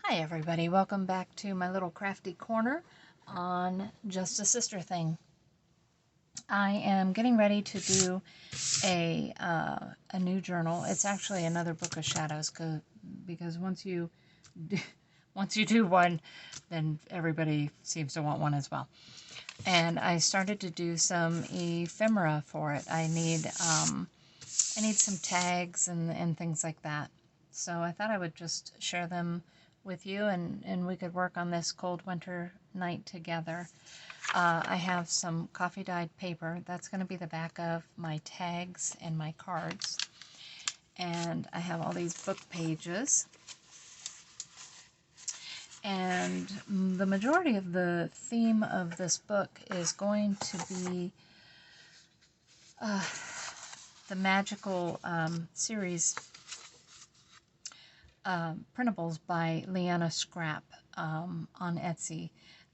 Hi everybody, welcome back to my little crafty corner on Just a Sister Thing. I am getting ready to do a new journal. It's actually another book of shadows because once you do one, then everybody seems to want one as well. And I started to do some ephemera for it. I need some tags and things like that. So I thought I would just share them with you and we could work on this cold winter night together. I have some coffee dyed paper. That's going to be the back of my tags and my cards. And I have all these book pages. And the majority of the theme of this book is going to be the magical series printables by Leanna Scrap on Etsy,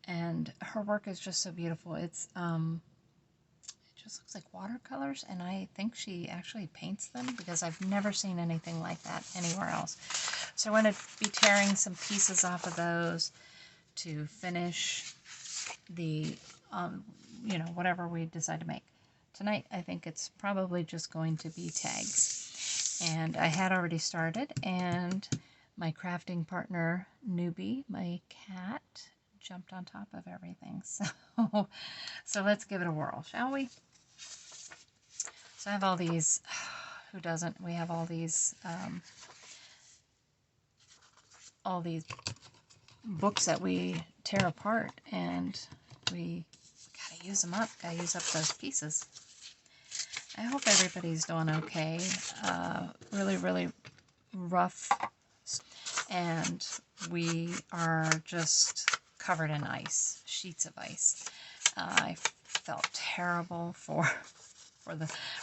and her work is just so beautiful. It just looks like watercolors, and I think she actually paints them because I've never seen anything like that anywhere else. So I'm going to be tearing some pieces off of those to finish the whatever we decide to make. Tonight I think it's probably just going to be tags. And I had already started, and my crafting partner, Newbie, my cat, jumped on top of everything. So let's give it a whirl, shall we? So I have all these, who doesn't? We have all these books that we tear apart, and we gotta use them up, gotta use up those pieces. I hope everybody's doing okay. Really, really rough, and we are just covered in ice, sheets of ice. I felt terrible for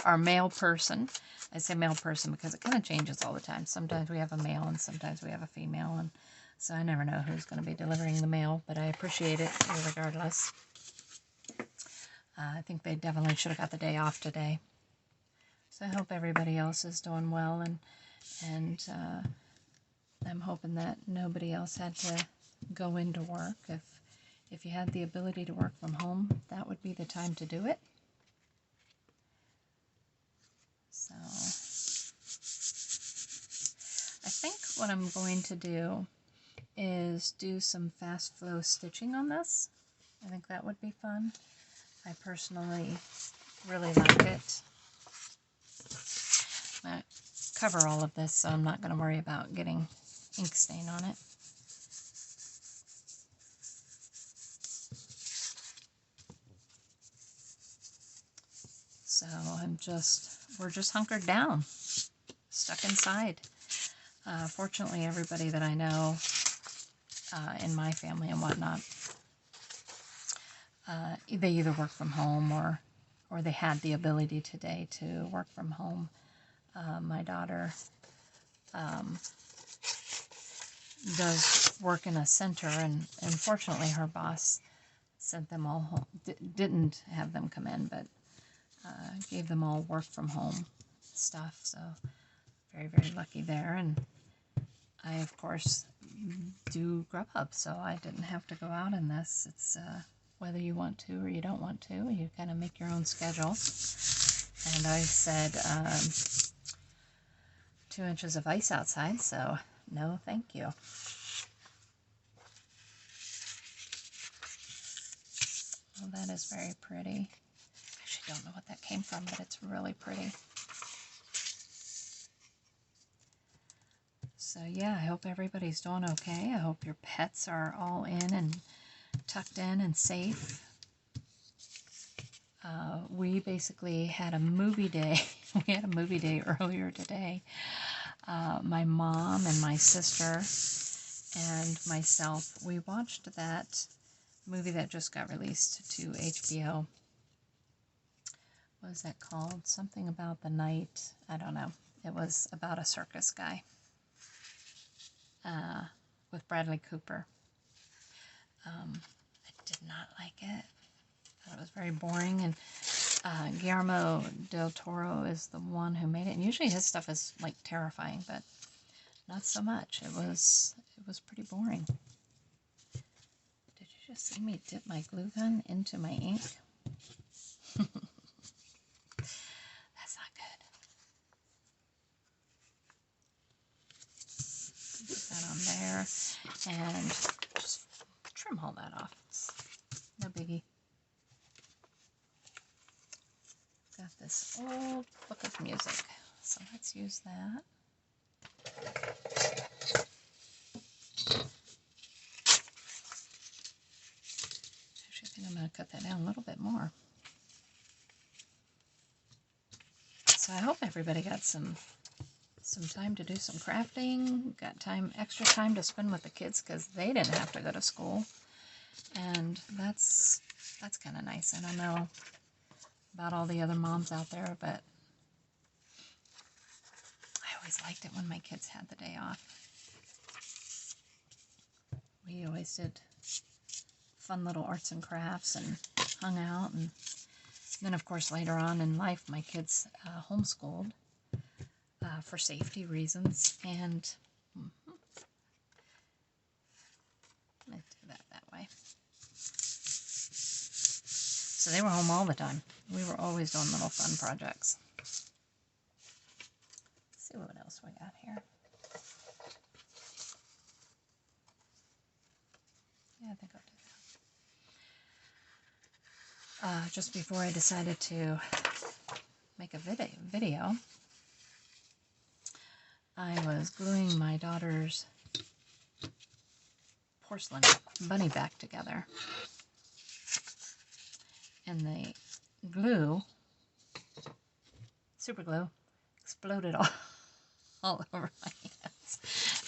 our male person. I say male person because it kind of changes all the time. Sometimes we have a male and sometimes we have a female, and so I never know who's going to be delivering the mail, but I appreciate it regardless. I think they definitely should have got the day off today. So I hope everybody else is doing well, and I'm hoping that nobody else had to go into work. If you had the ability to work from home, that would be the time to do it. So I think what I'm going to do is do some fast flow stitching on this. I think that would be fun. I personally really like it. I'm going to cover all of this, so I'm not going to worry about getting ink stain on it. So we're just hunkered down, stuck inside. Fortunately, everybody that I know in my family and whatnot, they either work from home or they had the ability today to work from home. My daughter does work in a center, and unfortunately her boss sent them all home, didn't have them come in, but gave them all work from home stuff, so very, very lucky there. And I, of course, do Grubhub, so I didn't have to go out in this. It's whether you want to or you don't want to, you kind of make your own schedule. And I said 2 inches of ice outside, so no thank you. Well, that is very pretty. I actually don't know what that came from, but it's really pretty. So yeah, I hope everybody's doing okay. I hope your pets are all in and tucked in and safe. We basically had a movie day. We had a movie day earlier today. My mom and my sister and myself, we watched that movie that just got released to HBO. What was that called? Something about the night. I don't know. It was about a circus guy with Bradley Cooper. I did not like it. I thought it was very boring, and Guillermo del Toro is the one who made it, and usually his stuff is like terrifying, but not so much. It was pretty boring. boring. Did you just see me dip my glue gun into my ink? That's not good. Put that on there and just trim all that off. It's no biggie. Got this old book of music, so let's use that. Actually, I think I'm going to cut that down a little bit more. So I hope everybody got some time to do some crafting, got extra time to spend with the kids because they didn't have to go to school, and that's kind of nice. I don't know about all the other moms out there, but I always liked it when my kids had the day off. We always did fun little arts and crafts and hung out, and then of course later on in life my kids homeschooled for safety reasons, and let's do that way. So they were home all the time. We were always doing little fun projects. Let's see what else we got here. Yeah, I think I'll do that. Just before I decided to make a video, I was gluing my daughter's porcelain bunny back together. And the glue, super glue, exploded all over my hands.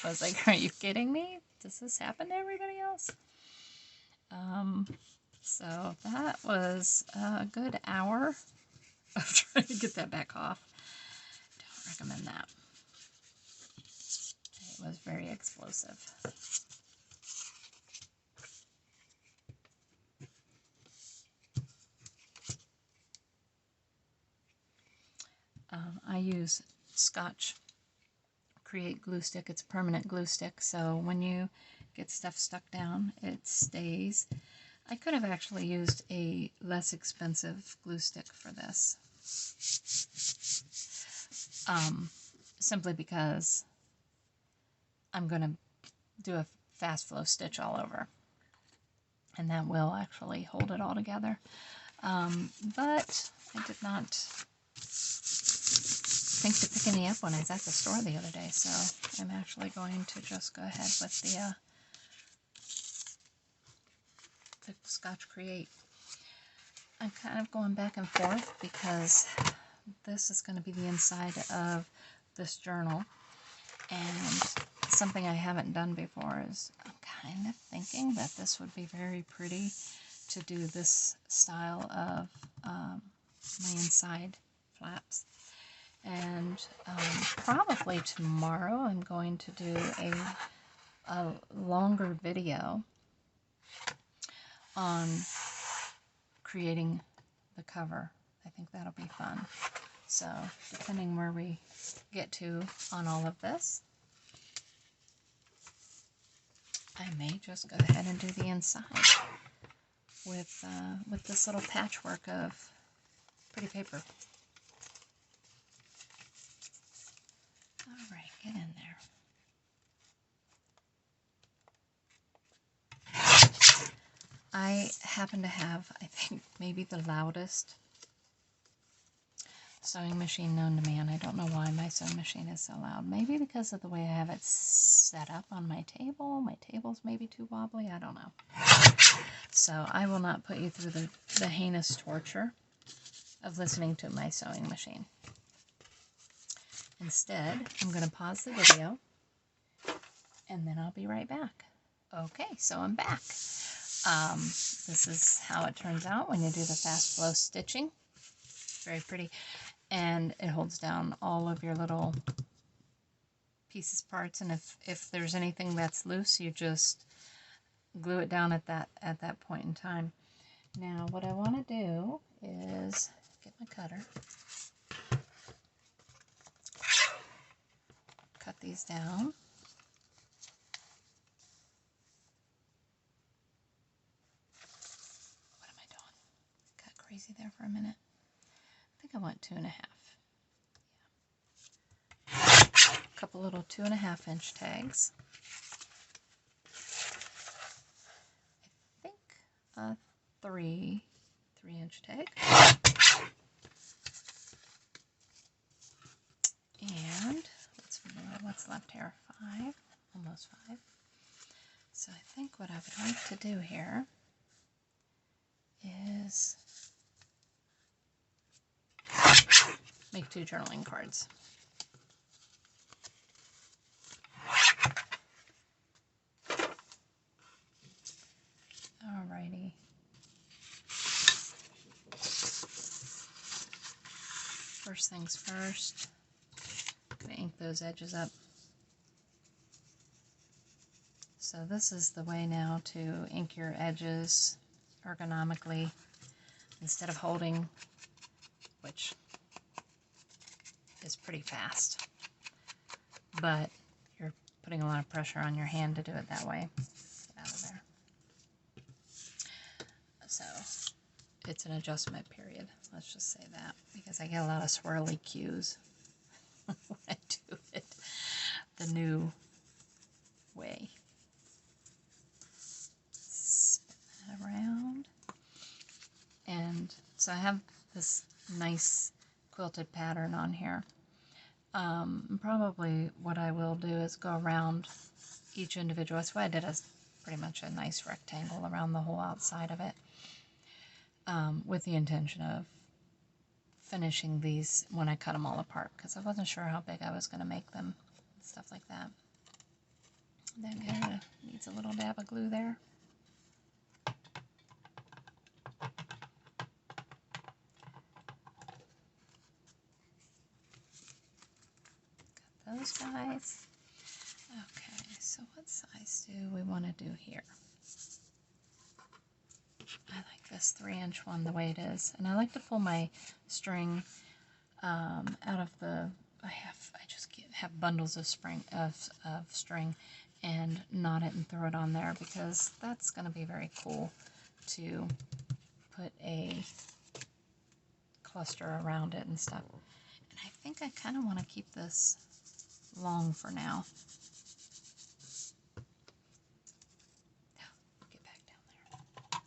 I was like, are you kidding me? Does this happen to everybody else? So that was a good hour of trying to get that back off. Don't recommend that. It was very explosive. I use Scotch Create glue stick. It's a permanent glue stick, so when you get stuff stuck down, it stays. I could have actually used a less expensive glue stick for this, simply because I'm going to do a fast flow stitch all over, and that will actually hold it all together. But I did not think to pick any up when I was at the store the other day, so I'm actually going to just go ahead with the Scotch Create. I'm kind of going back and forth because this is going to be the inside of this journal, and something I haven't done before is I'm kind of thinking that this would be very pretty to do this style of my inside flaps. And probably tomorrow I'm going to do a longer video on creating the cover. I think that'll be fun. So depending where we get to on all of this, I may just go ahead and do the inside with this little patchwork of pretty paper. All right, get in there. I happen to have, I think, maybe the loudest sewing machine known to man. I don't know why my sewing machine is so loud. Maybe because of the way I have it set up on my table. My table's maybe too wobbly. I don't know. So I will not put you through the heinous torture of listening to my sewing machine. Instead, I'm going to pause the video, and then I'll be right back. Okay, so I'm back. This is how it turns out when you do the fast flow stitching. Very pretty. And it holds down all of your little pieces, parts, and if there's anything that's loose, you just glue it down at that point in time. Now, what I want to do is get my cutter. Cut these down. crazy there for a minute. I think I want 2.5. Yeah. A couple little 2.5 inch tags. I think a 3-inch tag. And what's left here? 5, almost 5. So I think what I would like to do here is make 2 journaling cards. Alrighty. First things first, I'm going to ink those edges up. So this is the way now to ink your edges ergonomically instead of holding, which is pretty fast, but you're putting a lot of pressure on your hand to do it that way. Get out of there. So it's an adjustment period, let's just say that, because I get a lot of swirly cues when I do it the new way. Spin that around. And so I have this nice quilted pattern on here. Probably what I will do is go around each individual. That's why I did pretty much a nice rectangle around the whole outside of it, with the intention of finishing these when I cut them all apart, because I wasn't sure how big I was going to make them and stuff like that. Then it needs a little dab of glue there. Got those guys. Okay, so what size do we want to do here? I like this 3-inch one the way it is, and I like to pull my string out of the. I just have bundles of string and knot it and throw it on there, because that's going to be very cool to put a cluster around it and stuff. And I think I kind of want to keep this long for now. Get back down there.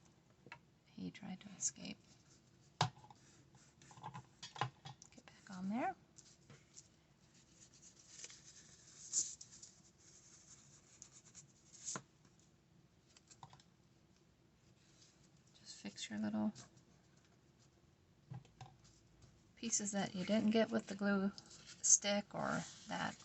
He tried to escape. Get back on there. Just fix your little pieces that you didn't get with the glue stick, or that.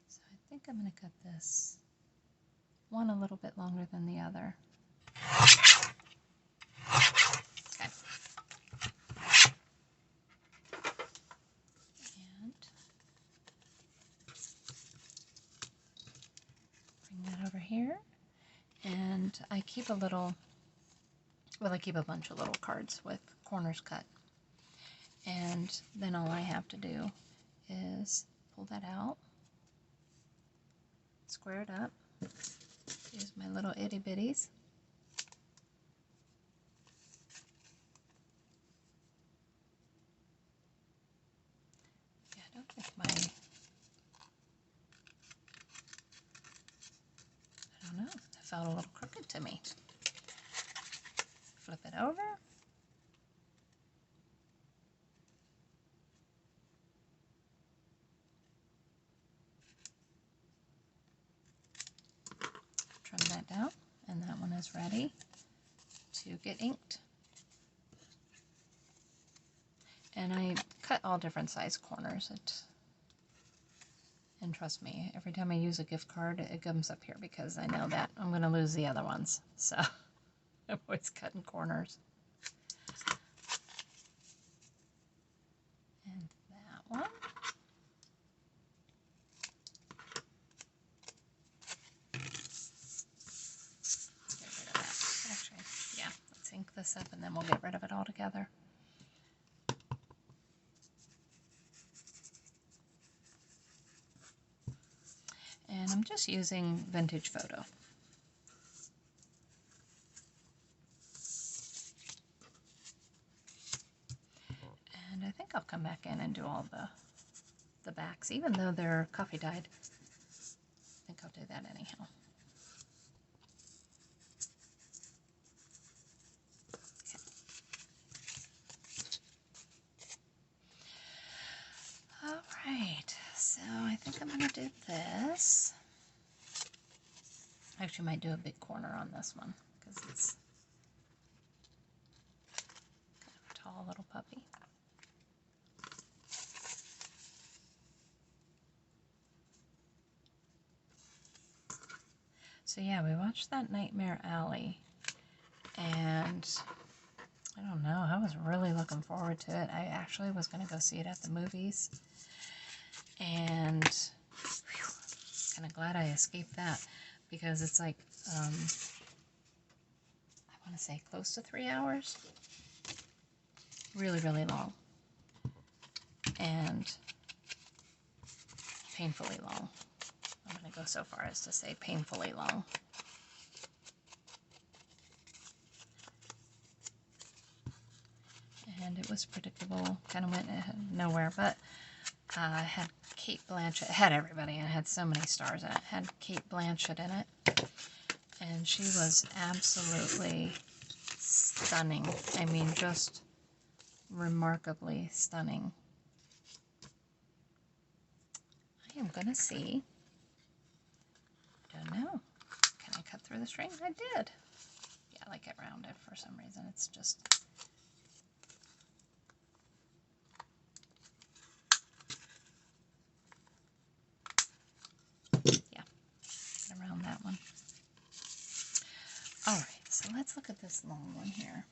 So I think I'm going to cut this one a little bit longer than the other. Okay. And bring that over here. And I keep a little, well, I keep a bunch of little cards with corners cut. And then all I have to do is pull that out, square it up, use my little itty bitties. Yeah, I don't think I don't know, it felt a little crooked to me. Flip it over. Trim that down, and that one is ready to get inked. And I cut all different size corners. And trust me, every time I use a gift card, it comes up here, because I know that I'm going to lose the other ones. So I'm always cutting corners. And that one. Get rid of that. Actually, yeah, let's ink this up and then we'll get rid of it all together. And I'm just using Vintage Photo. And I think I'll come back in and do all the backs, even though they're coffee dyed. I think I'll do that anyhow. Okay. Alright, so I think I'm going to do this. I actually might do a big corner on this one because it's kind of a tall little puppy. So yeah, we watched that Nightmare Alley, and I don't know, I was really looking forward to it. I actually was going to go see it at the movies, and kind of glad I escaped that, because it's like, I want to say close to 3 hours. Really, really long. And painfully long. I'm going to go so far as to say painfully long. And it was predictable, kind of went nowhere, but I had Kate Blanchett, it had everybody, and it had so many stars in it. It had Kate Blanchett in it, and she was absolutely stunning. I mean, just remarkably stunning. I am going to see, don't know, can I cut through the string? I did. Yeah, I like it rounded for some reason. It's just... yeah, around that one. Alright, so let's look at this long one here.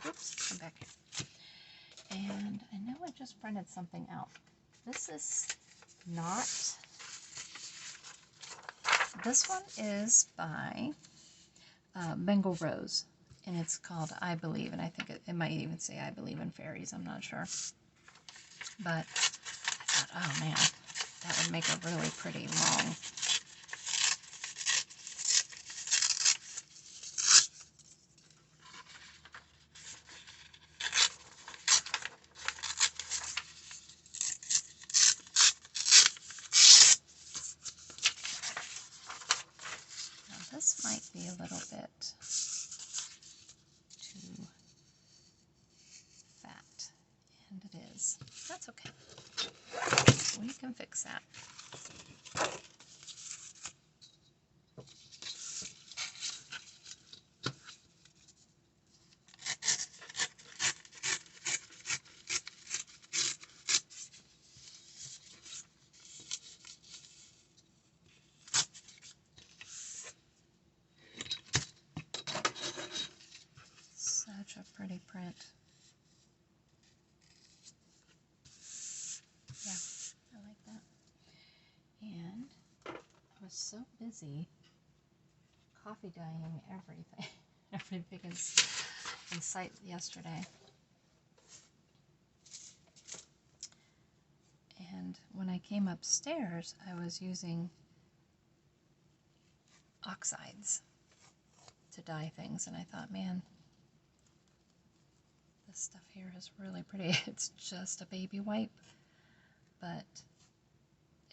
Oops, come back here. And I know I just printed something out. This is not... This one is by Bengal Rose, and it's called I Believe, and I think it might even say I Believe in Fairies, I'm not sure. But I thought, oh man, that would make a really pretty long. Now this might be a little bit too fat, and it is. That's okay. We can fix that. Such a pretty print. Yeah, I like that. And I was so busy coffee dyeing everything. Everything is in sight yesterday. And when I came upstairs, I was using oxides to dye things, and I thought, man, this stuff here is really pretty. It's just a baby wipe, but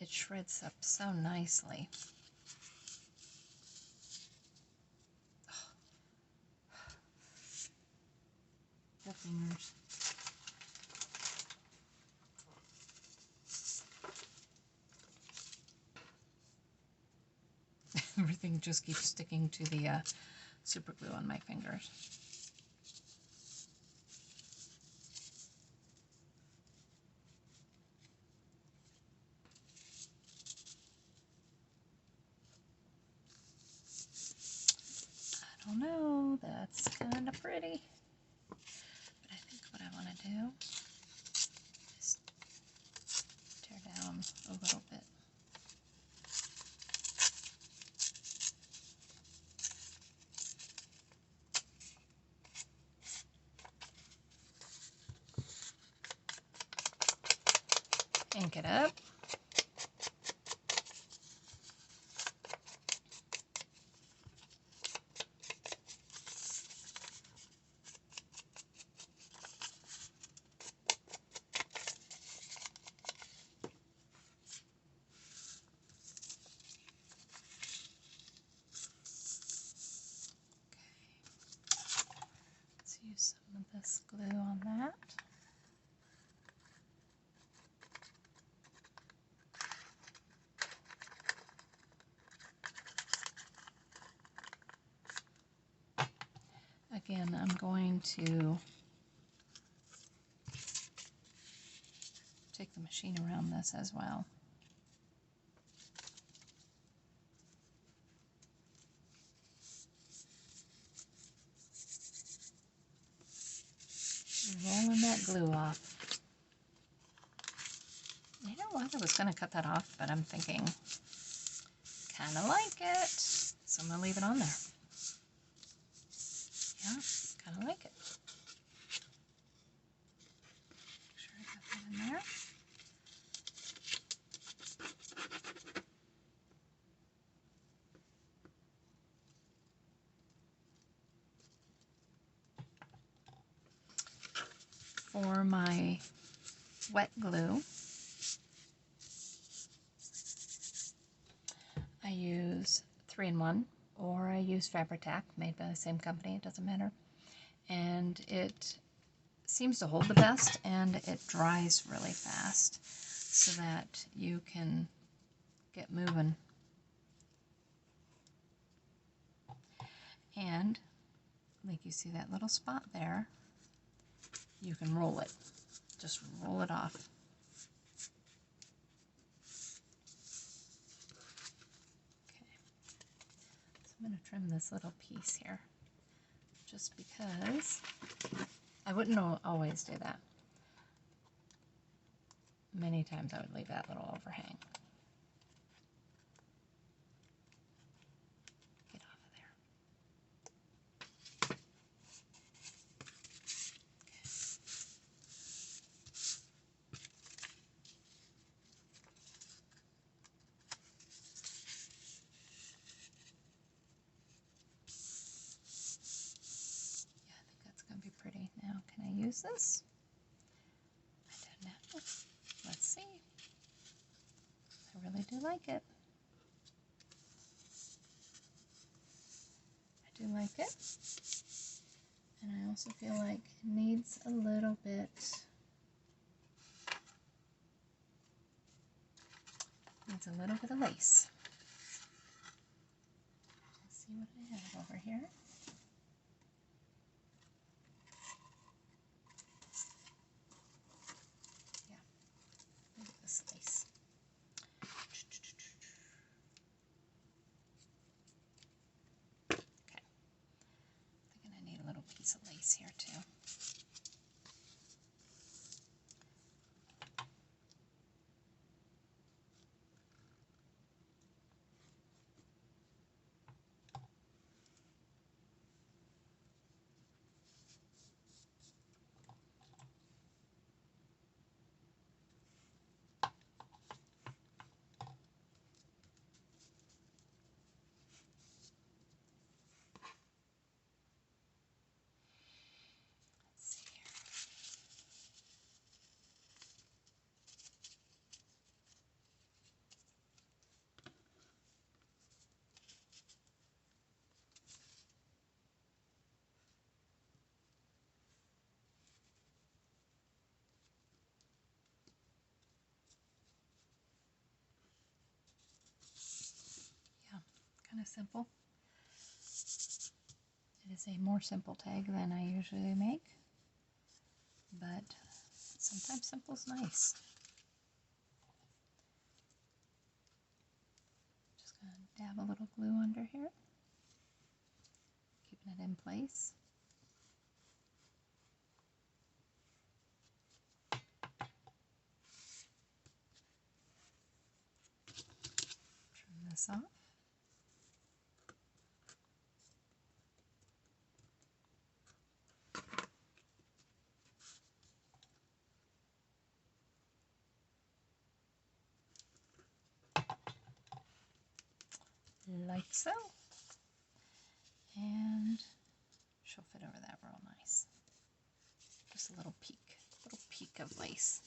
it shreds up so nicely. The fingers. Everything just keeps sticking to the super glue on my fingers. I don't know, that's kind of pretty. But I think what I want to do is tear down a little bit. Ink it up. use some of this glue on that. Again, I'm going to take the machine around this as well. Rolling that glue off. You know what? I was going to cut that off, but I'm thinking, kind of like it, so I'm going to leave it on there. Yeah, kind of like it. Make sure I got that in there. For my wet glue, I use 3-in-1, or I use Fabri-Tac, made by the same company, it doesn't matter. And it seems to hold the best, and it dries really fast so that you can get moving. And like you see that little spot there, you can roll it. Just roll it off. Okay, so I'm going to trim this little piece here, just because I wouldn't always do that. Many times I would leave that little overhang. Get off of there. Yeah, I think that's going to be pretty. Now, can I use this? I don't know. Let's see. I really do like it. I do like it. And I also feel like it needs a little bit, of lace. Let's see what I have over here. Yeah, look at this lace. Okay, I'm thinking I need a little piece of lace here too. Yeah, kind of simple. It is a more simple tag than I usually make, but sometimes simple's nice. Just going to dab a little glue under here, keeping it in place. Trim this off. Like so. And she'll fit over that real nice. Just a little peak of lace.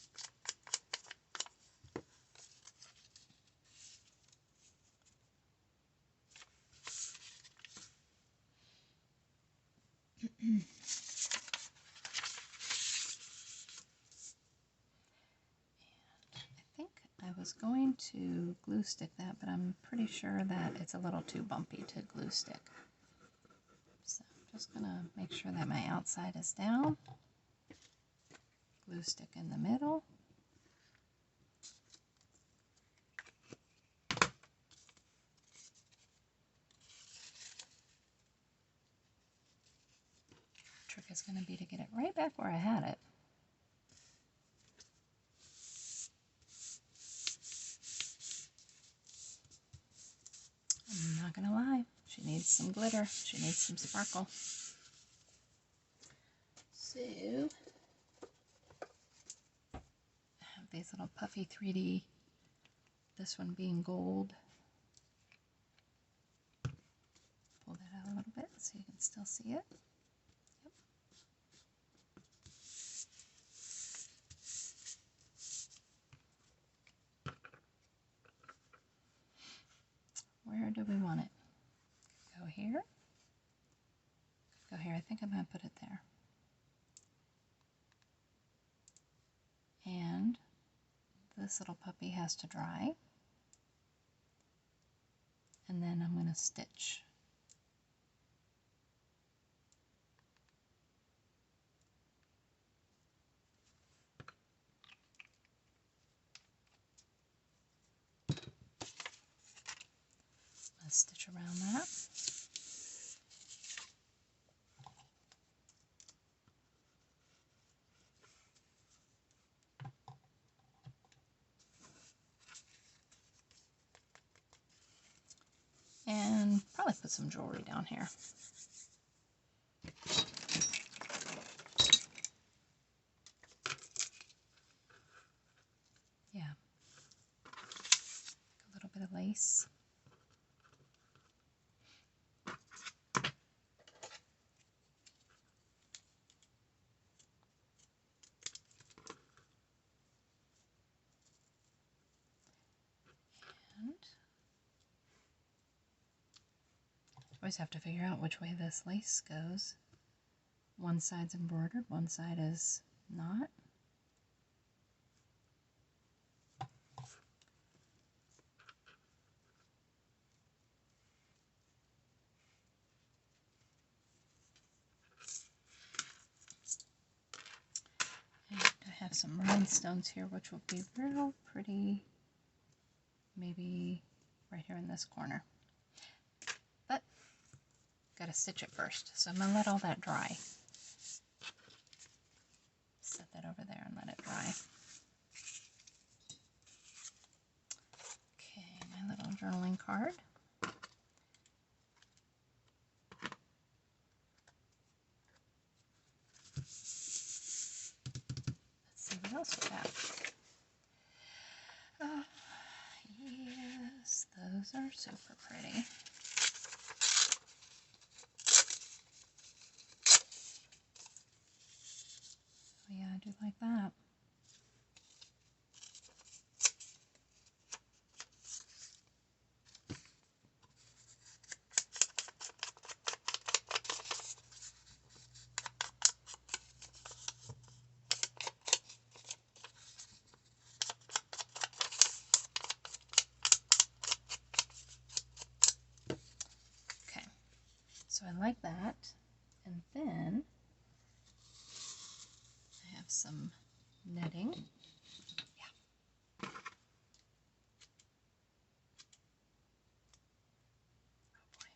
was going to glue stick that, but I'm pretty sure that it's a little too bumpy to glue stick. So I'm just going to make sure that my outside is down. Glue stick in the middle. Trick is going to be to get it right back where I had it. I'm not going to lie, she needs some glitter, she needs some sparkle. So, I have these little puffy 3D, this one being gold. Pull that out a little bit so you can still see it. Yep. Where do we want it? Go here. Go here. I think I'm going to put it there. And this little puppy has to dry. And then I'm going to stitch. Let's stitch around that. And probably put some jewelry down here. Yeah. A little bit of lace. And always have to figure out which way this lace goes. One side's embroidered, one side is not. And I have some rhinestones here, which will be real pretty, maybe right here in this corner. But gotta stitch it first, so I'm gonna let all that dry. Set that over there and let it dry. Okay, my little journaling card. Let's see what else we got. Yes, those are super pretty. Oh yeah, I do like that. So I like that. And then I have some netting. Yeah. Oh boy.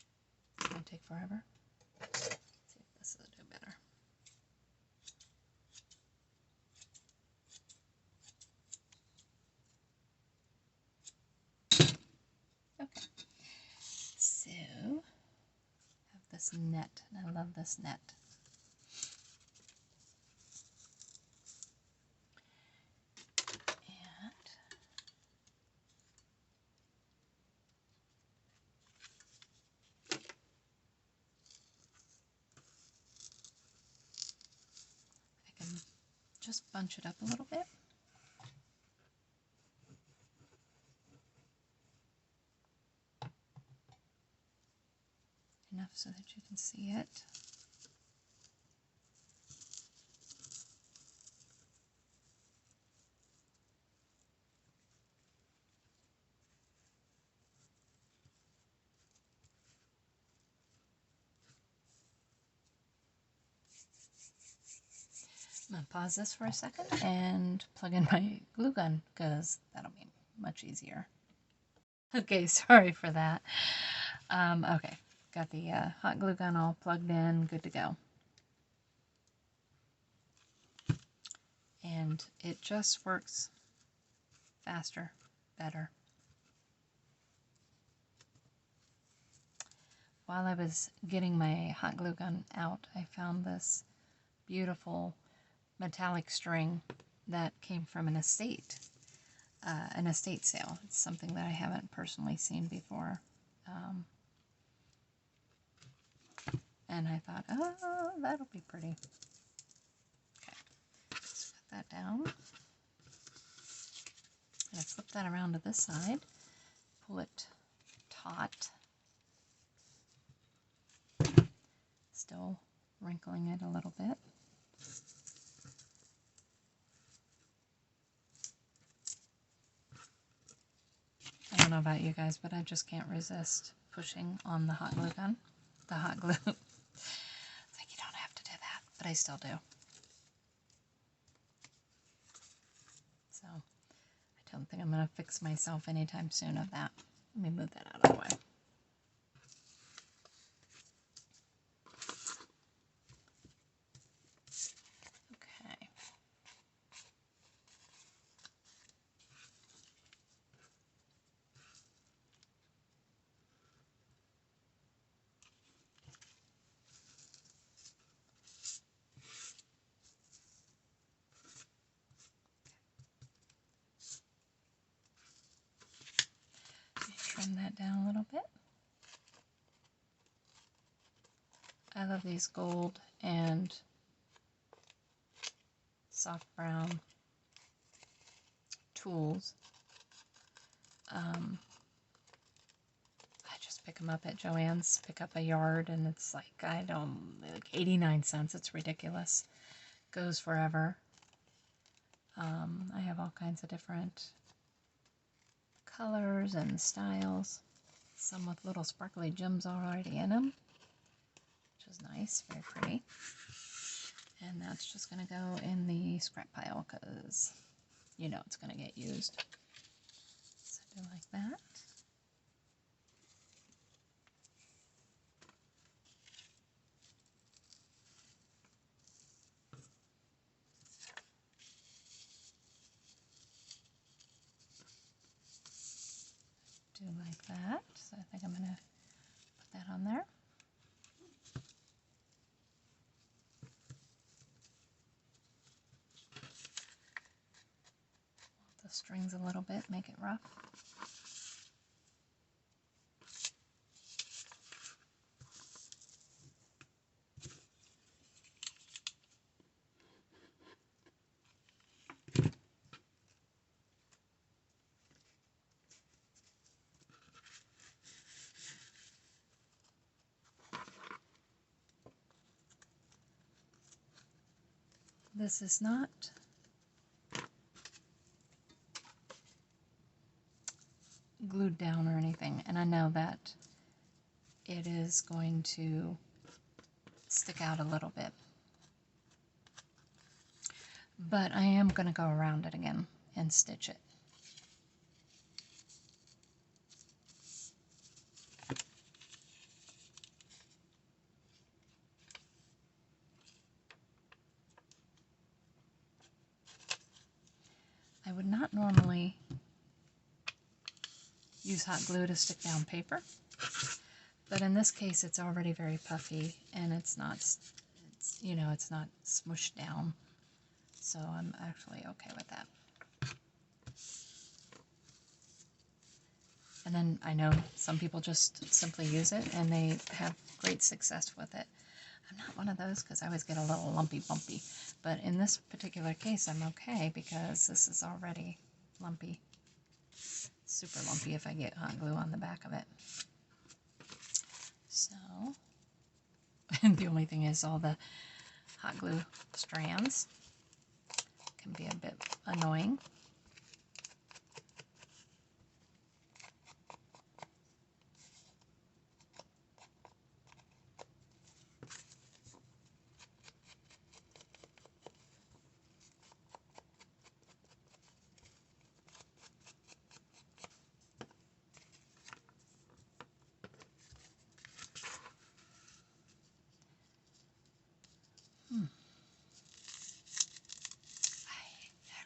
It's going to take forever. Let's see if this will do better. Okay. So I have this net, and I love this net. Just bunch it up a little bit. Enough so that you can see it. I'm going to pause this for a second and plug in my glue gun because that'll be much easier. Okay, sorry for that. Okay, got the hot glue gun all plugged in, good to go. And it just works faster, better. While I was getting my hot glue gun out, I found this beautiful metallic string that came from an estate sale. It's something that I haven't personally seen before. And I thought, oh, that'll be pretty. Okay, let's put that down. And I flip that around to this side, pull it taut. Still wrinkling it a little bit. I don't know about you guys, but I just can't resist pushing on the hot glue gun. The hot glue. It's like you don't have to do that, but I still do. So I don't think I'm going to fix myself anytime soon of that. Let me move that out of the way. Okay. Trim that down a little bit. I love these gold and soft brown tools. I just pick them up at Joann's, pick up a yard, and it's like, like 89 cents. It's ridiculous. Goes forever. I have all kinds of different colors and styles. Some with little sparkly gems already in them, which is nice, very pretty. And that's just going to go in the scrap pile because you know it's going to get used. So do like that. Do like that. So I think I'm going to put that on there. The strings a little bit, make it rough. This is not glued down or anything, and I know that it is going to stick out a little bit, but I am going to go around it again and stitch it. I would not normally use hot glue to stick down paper, but in this case it's already very puffy and it's not smushed down, so I'm actually okay with that. And then I know some people just simply use it and they have great success with it. I'm not one of those because I always get a little lumpy bumpy, but in this particular case I'm okay because this is already lumpy. Super lumpy if I get hot glue on the back of it. So, and the only thing is all the hot glue strands can be a bit annoying.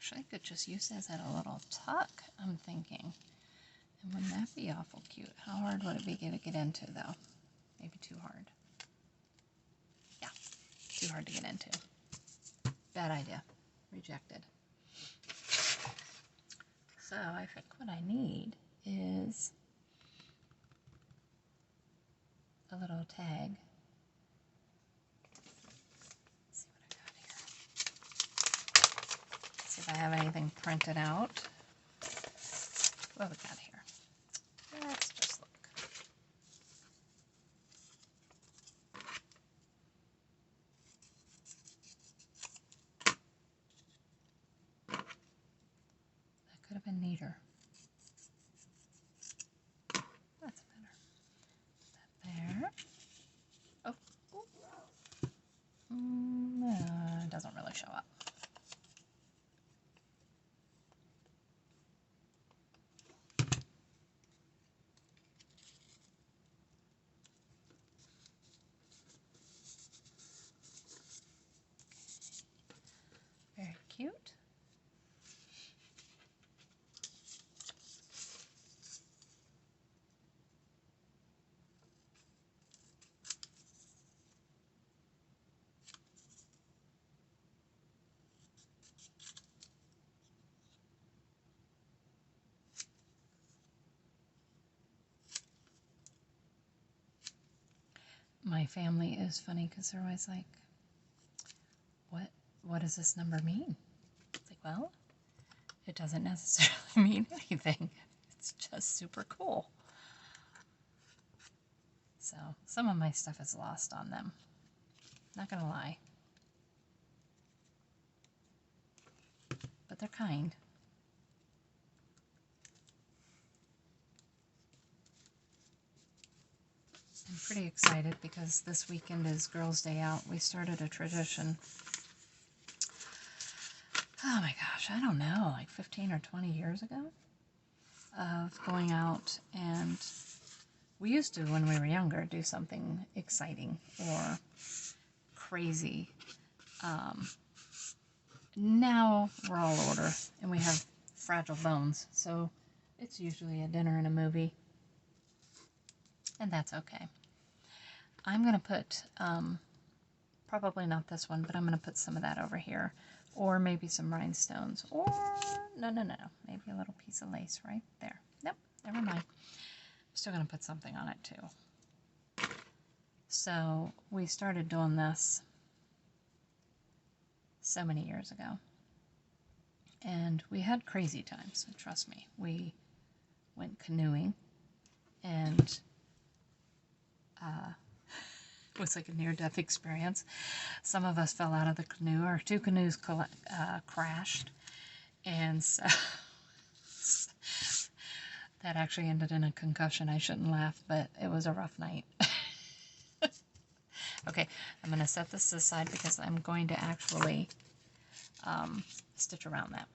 gosh, I could just use this as a little tuck, I'm thinking. And wouldn't that be awful cute? How hard would it be to get into, though? Maybe too hard. Yeah, too hard to get into. Bad idea. Rejected. So I think what I need is a little tag. Let's see what I got here. Let's see if I have anything printed out. What have we got here? Let's just look. That could have been neater. That's better. Put that there. Oh, it doesn't really show up. Very cute. My family is funny because they're always like, what does this number mean? It's like, well, it doesn't necessarily mean anything. It's just super cool. So some of my stuff is lost on them. Not gonna lie. But they're kind. I'm pretty excited because this weekend is Girls' Day Out. We started a tradition. Oh my gosh, I don't know, like 15 or 20 years ago, of going out, and we used to, when we were younger, do something exciting or crazy. Now we're all older and we have fragile bones, so it's usually a dinner and a movie, and that's okay. I'm going to put, probably not this one, but I'm going to put some of that over here. Or maybe some rhinestones. Or, no. Maybe a little piece of lace right there. Nope, never mind. I'm still going to put something on it too. So, we started doing this so many years ago. And we had crazy times, trust me. We went canoeing, and it was like a near-death experience. Some of us fell out of the canoe. Our two canoes crashed, and so that actually ended in a concussion. I shouldn't laugh, but it was a rough night. Okay, I'm going to set this aside because I'm going to actually stitch around that.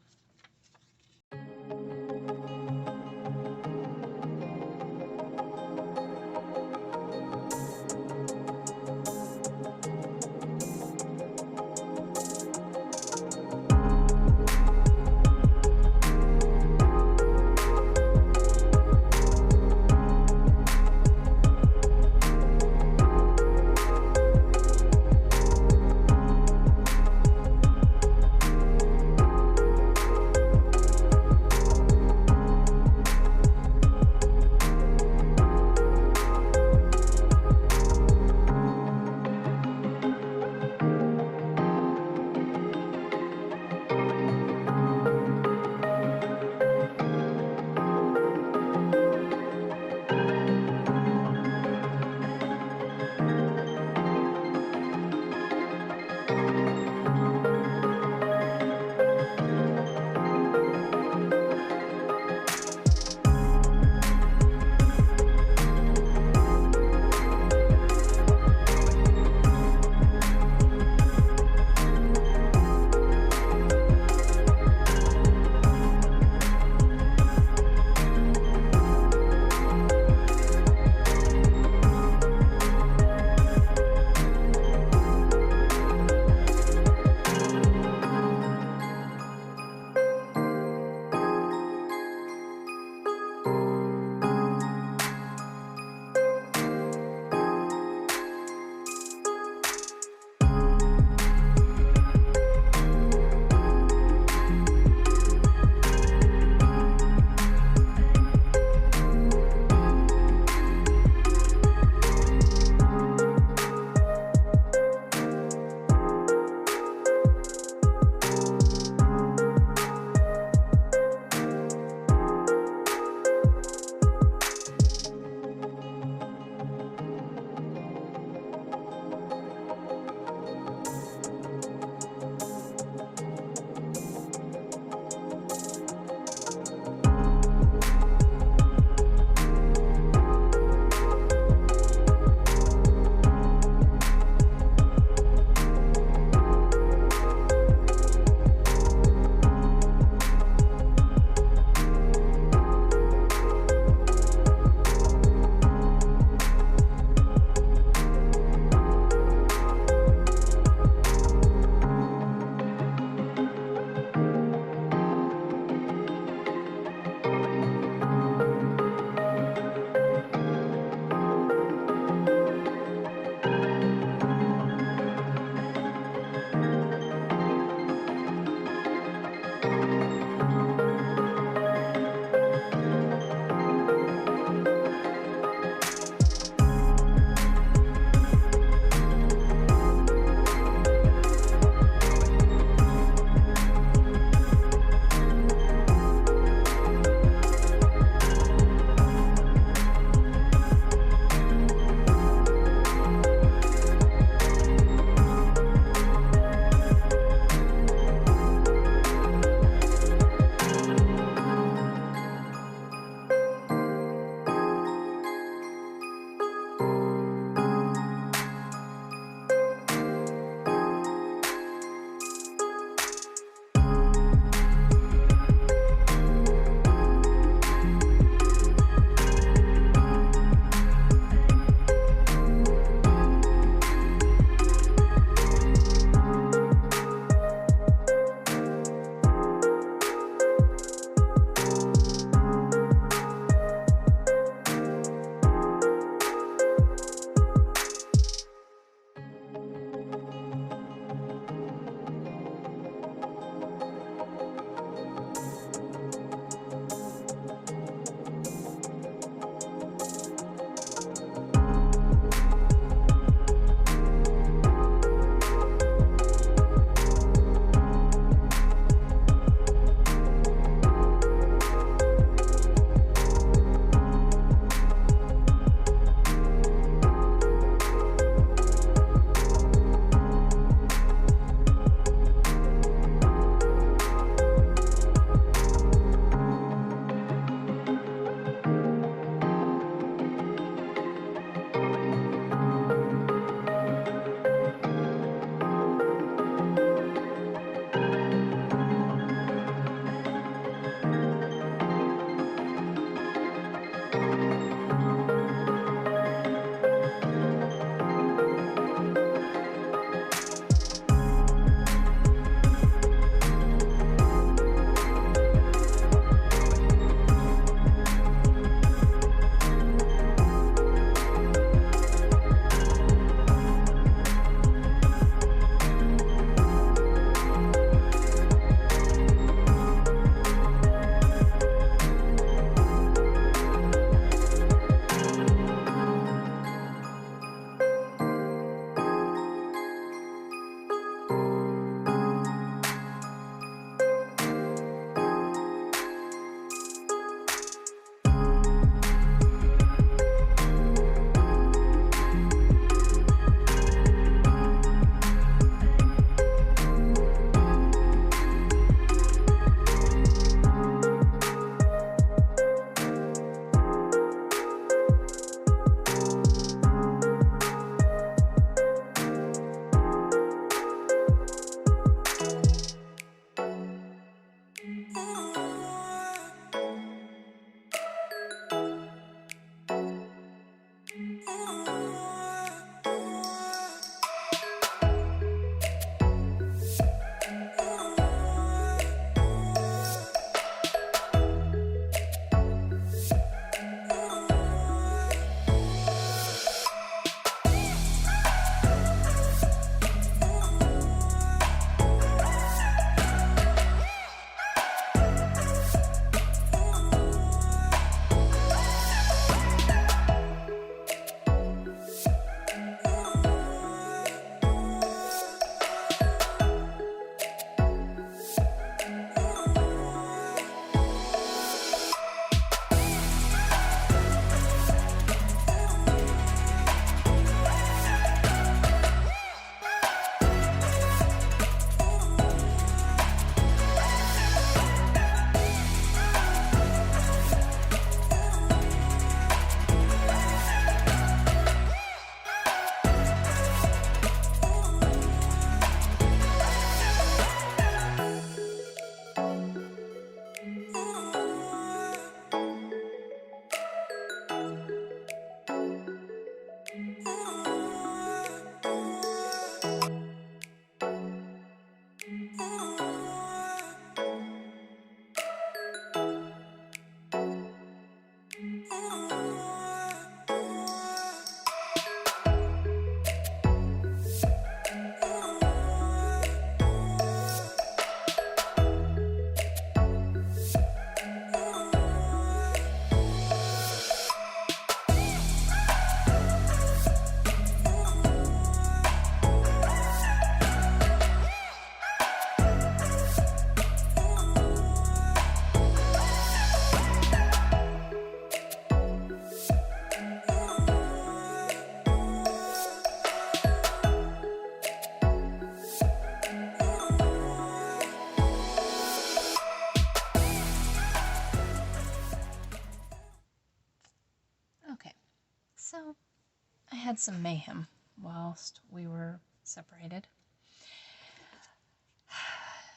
had some mayhem whilst we were separated.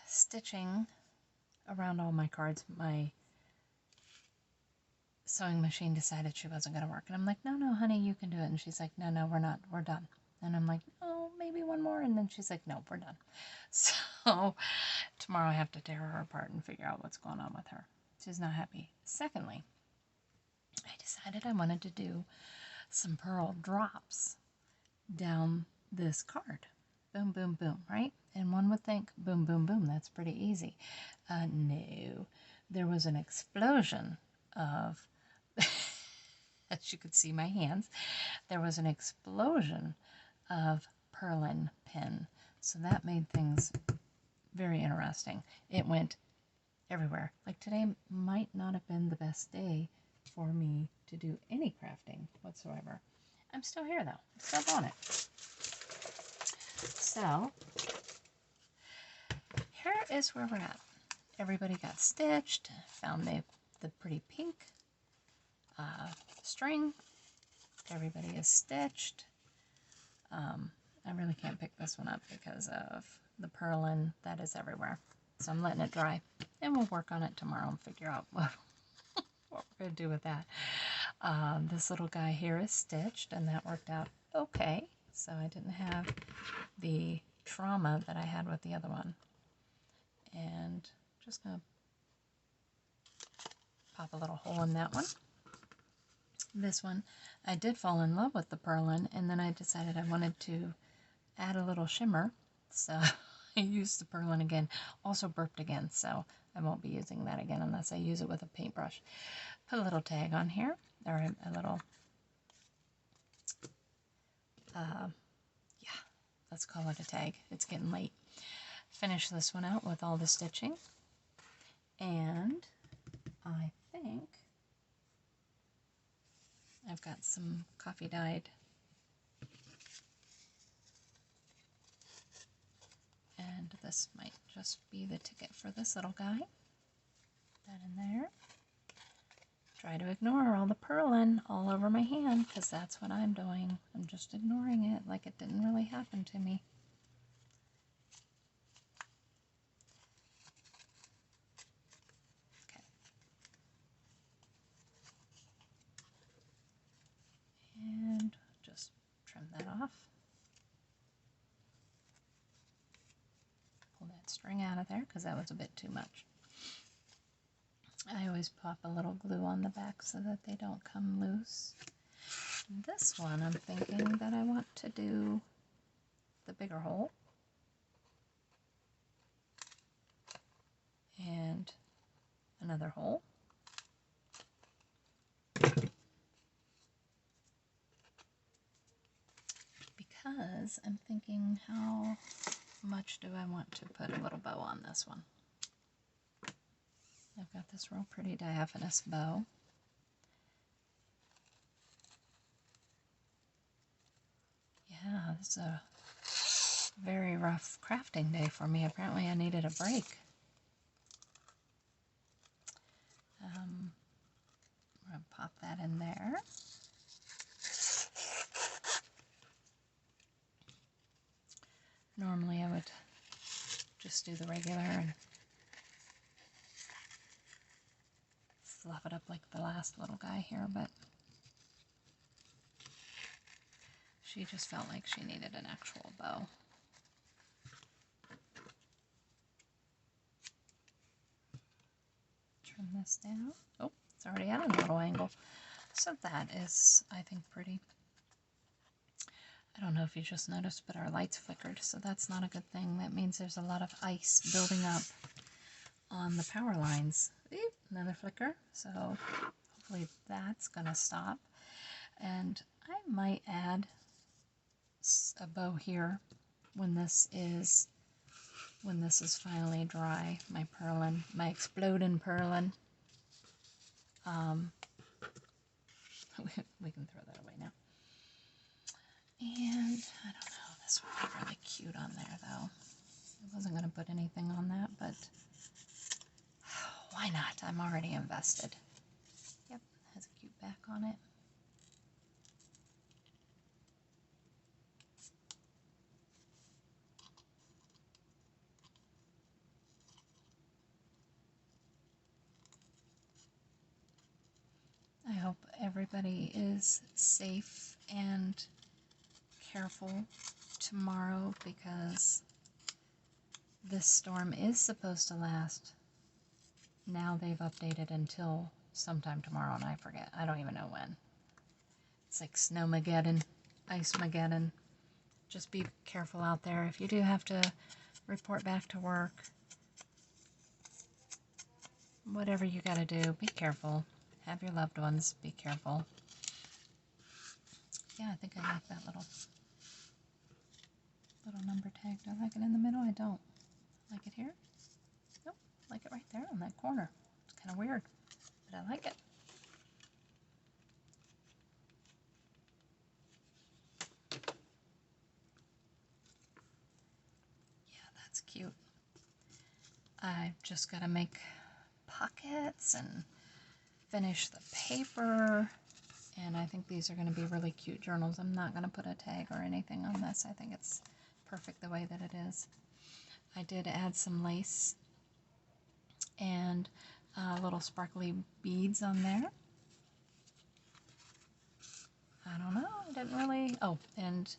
Stitching around all my cards, my sewing machine decided she wasn't going to work. And I'm like, no, honey, you can do it. And she's like, no, we're not. We're done. And I'm like, oh, maybe one more. And then she's like, no, we're done. So tomorrow I have to tear her apart and figure out what's going on with her. She's not happy. Secondly, I decided I wanted to do some pearl drops down this card. Boom, boom, boom, right? And one would think, boom, boom, boom, that's pretty easy. No, there was an explosion of, as you could see my hands, there was an explosion of purlin pin. So that made things very interesting. It went everywhere. Like today might not have been the best day for me to do any crafting whatsoever. I'm still here though. I'm still on it. So here is where we're at. Everybody got stitched. Found the pretty pink string. Everybody is stitched. I really can't pick this one up because of the purlin that is everywhere. So I'm letting it dry. And we'll work on it tomorrow and figure out what we're going to do with that. This little guy here is stitched, and that worked out okay. So I didn't have the trauma that I had with the other one. And just going to pop a little hole in that one. This one, I did fall in love with the purlin, and then I decided I wanted to add a little shimmer. So I used the purlin again. Also burped again, so I won't be using that again unless I use it with a paintbrush. Put a little tag on here, or a little, yeah, let's call it a tag. It's getting late. Finish this one out with all the stitching. And I think I've got some coffee dyed and this might just be the ticket for this little guy. That in there. Try to ignore all the purlin all over my hand because that's what I'm doing. I'm just ignoring it like it didn't really happen to me. Okay. And just trim that off. Pull that string out of there because that was a bit too much. I always pop a little glue on the back so that they don't come loose. This one I'm thinking that I want to do the bigger hole. And another hole. Because I'm thinking, how much do I want to put a little bow on this one? I've got this real pretty diaphanous bow. Yeah, this is a very rough crafting day for me. Apparently I needed a break. I'm going to pop that in there. Normally I would just do the regular and fluff it up like the last little guy here, but she just felt like she needed an actual bow. Trim this down. Oh, it's already at a little angle. So that is, I think, pretty. I don't know if you just noticed, but our lights flickered, so that's not a good thing. That means there's a lot of ice building up on the power lines. Eep, another flicker, so hopefully that's going to stop. And I might add a bow here when this is finally dry, my purlin, my exploding purlin. We can throw that away now. And I don't know, this would be really cute on there though. I wasn't going to put anything on that, but why not? I'm already invested. Yep, has a cute back on it. everybody is safe and careful tomorrow, because this storm is supposed to last. Now they've updated until sometime tomorrow, and I forget. I don't even know when. It's like Snowmageddon, Ice-mageddon. Just be careful out there. If you do have to report back to work, whatever you gotta do, be careful. Have your loved ones be careful. Yeah, I think I like that little number tag. Do I like it in the middle? I don't. Like it here? Nope. Like it right there on that corner. It's kind of weird, but I like it. Yeah, that's cute. I've just got to make pockets and finish the paper, and I think these are going to be really cute journals. I'm not going to put a tag or anything on this. I think it's perfect the way that it is. I did add some lace and little sparkly beads on there. I don't know, I didn't really, oh, and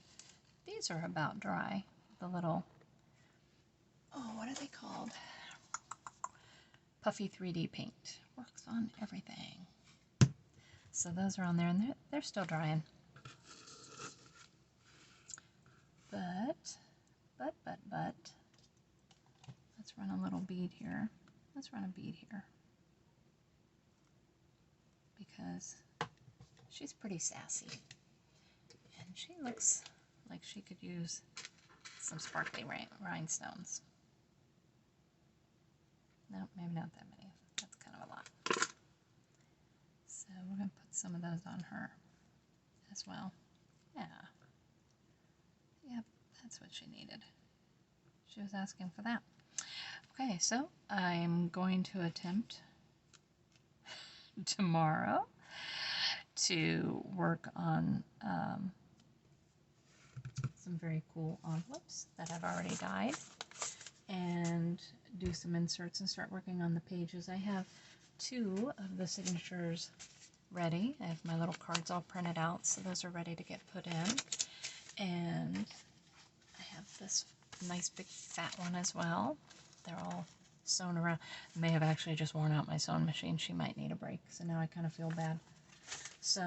these are about dry. The little, oh, what are they called? Puffy 3D paint. Works on everything. So those are on there, and they're still drying. But, let's run a little bead here. Let's run a bead here. Because she's pretty sassy. And she looks like she could use some sparkly rhinestones. No, maybe not that many. That's kind of a lot. So we're going to put some of those on her as well. Yeah. Yep, that's what she needed. She was asking for that. Okay, so I'm going to attempt tomorrow to work on some very cool envelopes that I've already dyed, and do some inserts and start working on the pages. I have 2 of the signatures ready. I have my little cards all printed out, so those are ready to get put in. And I have this nice big fat one as well. They're all sewn around. I may have actually just worn out my sewing machine. She might need a break, so now I kind of feel bad. So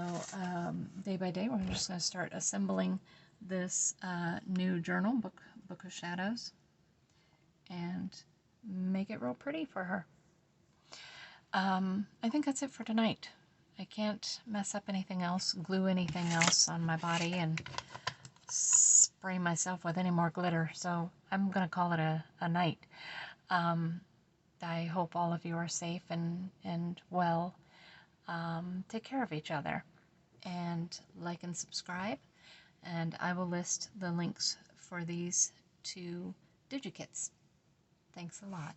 day by day, we're just going to start assembling this new journal, Book of Shadows, and make it real pretty for her. I think that's it for tonight. I can't mess up anything else, glue anything else on my body, and spray myself with any more glitter, so I'm going to call it a night. I hope all of you are safe and well. Take care of each other, and like and subscribe, and I will list the links for these 2 DigiKits. Thanks a lot.